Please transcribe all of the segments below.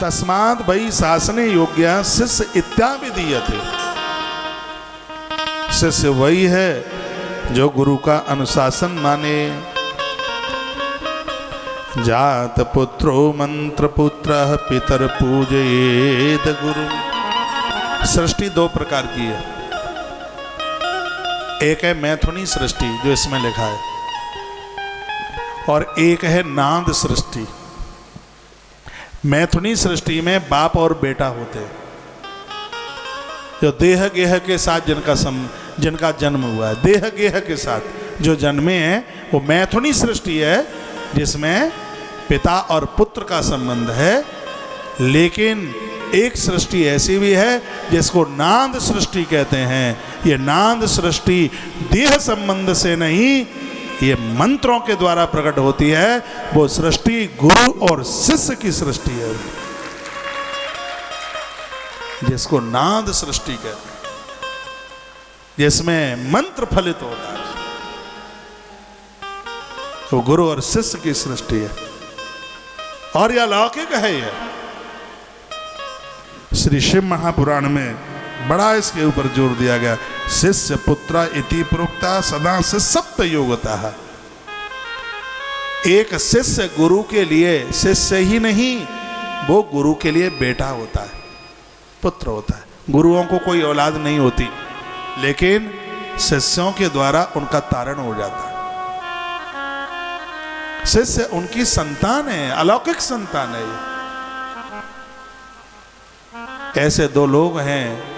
तस्माद् वै शासने योग्य शिष्य इत्याविधीयते। शिष्य वही है जो गुरु का अनुशासन माने। जात पुत्रो मंत्र पुत्र पितर पूजयेत गुरु। सृष्टि दो प्रकार की है। एक है मैथुनी सृष्टि जो इसमें लिखा है, और एक है नाद सृष्टि। मैथुनी सृष्टि में बाप और बेटा होते हैं, जो देह गेह के साथ जिनका जन्म हुआ है, देह गेह के साथ जो जन्मे हैं, वो मैथुनी सृष्टि है जिसमें पिता और पुत्र का संबंध है। लेकिन एक सृष्टि ऐसी भी है जिसको नाद सृष्टि कहते हैं। ये नाद सृष्टि देह संबंध से नहीं, ये मंत्रों के द्वारा प्रकट होती है। वो सृष्टि गुरु और शिष्य की सृष्टि है, जिसको नाद सृष्टि कहते हैं, जिसमें मंत्र फलित होता है। वो गुरु और शिष्य की सृष्टि है, और यह अलौकिक है। यह श्री शिव महापुराण में बड़ा इसके ऊपर जोर दिया गया। शिष्य पुत्र इति प्रोक्ता सदा से सप्त योगता है। एक शिष्य गुरु के लिए शिष्य ही नहीं, वो गुरु के लिए बेटा होता है, पुत्र होता है। गुरुओं को कोई औलाद नहीं होती, लेकिन शिष्यों के द्वारा उनका तारण हो जाता है। शिष्य उनकी संतान है, अलौकिक संतान है। ऐसे दो लोग हैं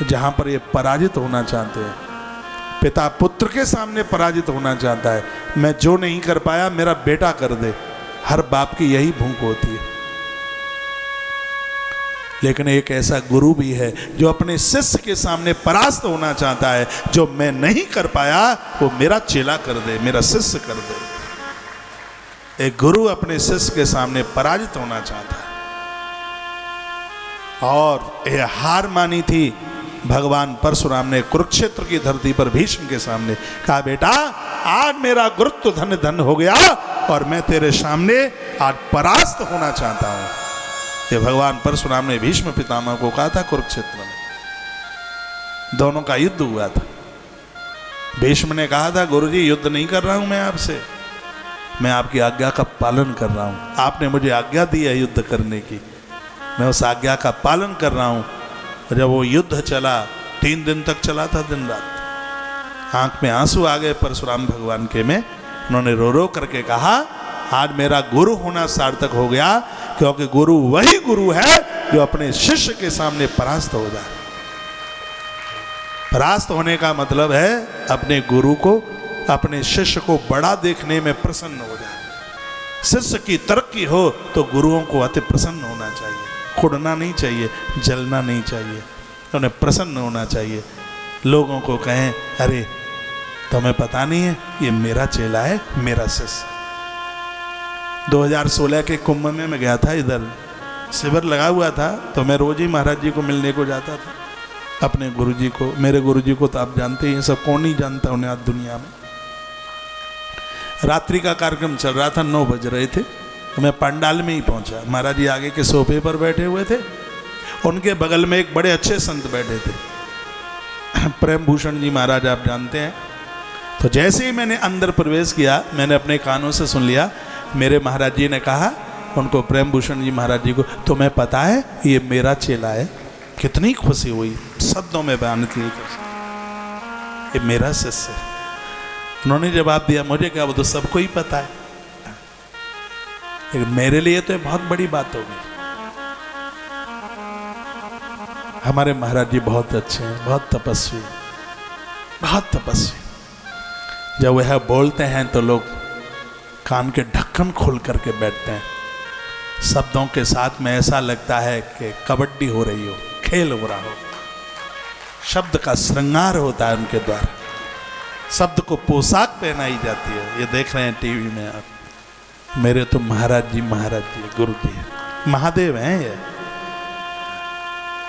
जहां पर ये पराजित होना चाहते हैं। पिता पुत्र के सामने पराजित होना चाहता है। मैं जो नहीं कर पाया मेरा बेटा कर दे। हर बाप की यही भूख होती है। लेकिन एक ऐसा गुरु भी है जो अपने शिष्य के सामने परास्त होना चाहता है। जो मैं नहीं कर पाया वो मेरा चेला कर दे, मेरा शिष्य कर दे। एक गुरु अपने शिष्य के सामने पराजित होना चाहता है। और यह हार मानी थी भगवान परशुराम ने कुरुक्षेत्र की धरती पर भीष्म के सामने। कहा, बेटा आज मेरा गुरुत्व धन धन हो गया और मैं तेरे सामने आज परास्त होना चाहता हूं। ये भगवान परशुराम ने भीष्म पितामह को कहा था कुरुक्षेत्र में। दोनों का युद्ध हुआ था। भीष्म ने कहा था, गुरुजी युद्ध नहीं कर रहा हूं मैं आपसे, मैं आपकी आज्ञा का पालन कर रहा हूं। आपने मुझे आज्ञा दी है युद्ध करने की, मैं उस आज्ञा का पालन कर रहा हूं। जब वो युद्ध चला 3 दिन तक चला था, दिन रात। आंख में आंसू आ गए परशुराम भगवान के में। उन्होंने रो रो करके कहा, आज मेरा गुरु होना सार्थक हो गया, क्योंकि गुरु वही गुरु है जो अपने शिष्य के सामने परास्त हो जाए। परास्त होने का मतलब है अपने गुरु को, अपने शिष्य को बड़ा देखने में प्रसन्न हो जाए। शिष्य की तरक्की हो तो गुरुओं को अति प्रसन्न होना चाहिए, खुड़ना नहीं चाहिए, जलना नहीं चाहिए, उन्हें प्रसन्न होना चाहिए। लोगों को कहें, अरे तुम्हें पता नहीं है ये मेरा चेला है, मेरा शिष्य। 2016 के कुंभ में मैं गया था, इधर शिविर लगा हुआ था, तो मैं रोज ही महाराज जी को मिलने को जाता था, अपने गुरुजी को। मेरे गुरुजी को तो आप जानते ही, सब कौन नहीं जानता उन्हें आज दुनिया में। रात्रि का कार्यक्रम चल रहा था, 9 बज रहे थे, तो मैं पंडाल में ही पहुंचा। महाराज जी आगे के सोफे पर बैठे हुए थे, उनके बगल में एक बड़े अच्छे संत बैठे थे, प्रेम भूषण जी महाराज, आप जानते हैं। तो जैसे ही मैंने अंदर प्रवेश किया, मैंने अपने कानों से सुन लिया, मेरे महाराज जी ने कहा उनको, प्रेम भूषण जी महाराज जी को, तुम्हें पता है ये मेरा चेला है। कितनी खुशी हुई, शब्दों में बयान की, ये मेरा शिष्य है। उन्होंने जवाब दिया, मुझे क्या, वो तो सबको ही पता है, लेकिन मेरे लिए तो ये बहुत बड़ी बात हो गई। हमारे महाराज जी बहुत अच्छे हैं, बहुत तपस्वी, बहुत तपस्वी। जब वह बोलते हैं तो लोग कान के ढक्कन खोल करके बैठते हैं। शब्दों के साथ में ऐसा लगता है कि कबड्डी हो रही हो, खेल हो रहा हो। शब्द का श्रृंगार होता है उनके द्वारा, शब्द को पोशाक पहनाई जाती है। ये देख रहे हैं टीवी में आप, मेरे तो महाराज जी गुरु जी महादेव हैं। ये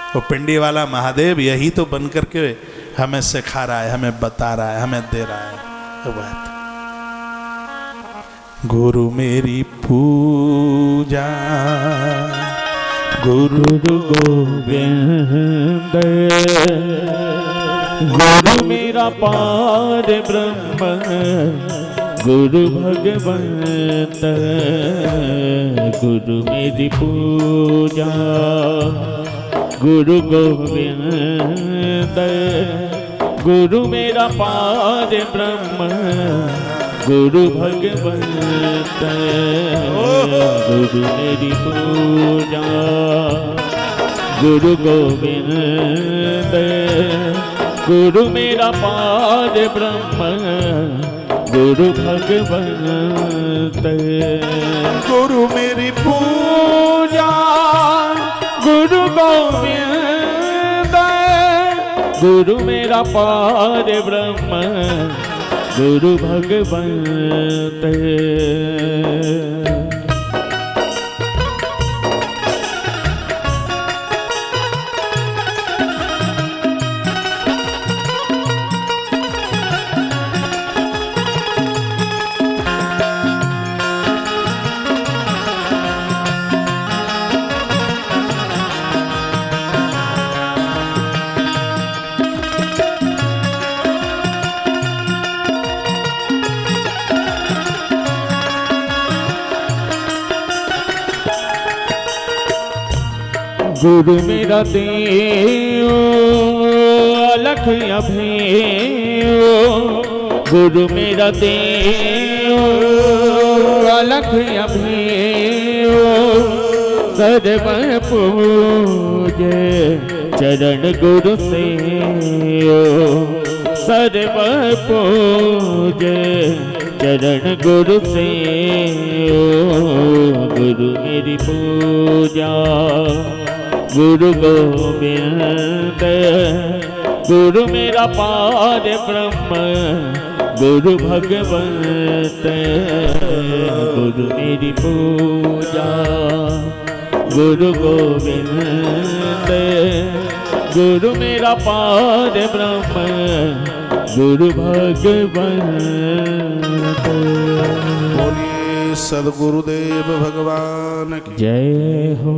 वो पिंडी वाला महादेव यही तो बन करके हमें सिखा रहा है, हमें बता रहा है, हमें दे रहा है। तो बात गुरु मेरी पूजा। गुरु गोविंद गुरु मेरा पार ब्रह्म, गुरु भगवंत गुरु मेरी पूजा। गुरु गोविंद गुरु मेरा पार ब्रह्म, गुरु भगवंत गुरु मेरी पूजा। गुरु गोविंद गुरु मेरा पार ब्रह्म, गुरु भगवंत गुरु मेरी पूजा। गुरु गोविंद गुरु मेरा पार ब्रह्म, गुरु भगवंत। गुरु मेरा देव अलख अभेव, गुरु मेरा देव अलख अभेव। सर्व पूजे चरण गुरु सेव, सर्व पूजे चरण गुरु सेव। गुरु मेरी पूजा। गुरु गोविंद गुरु मेरा पार ब्रह्म, गुरु भगवंत गुरु मेरी पूजा। गुरु गोविंद गुरु मेरा पार ब्रह्म, गुरु भगवंत। बोलिए सद्गुरुदेव भगवान की जय हो।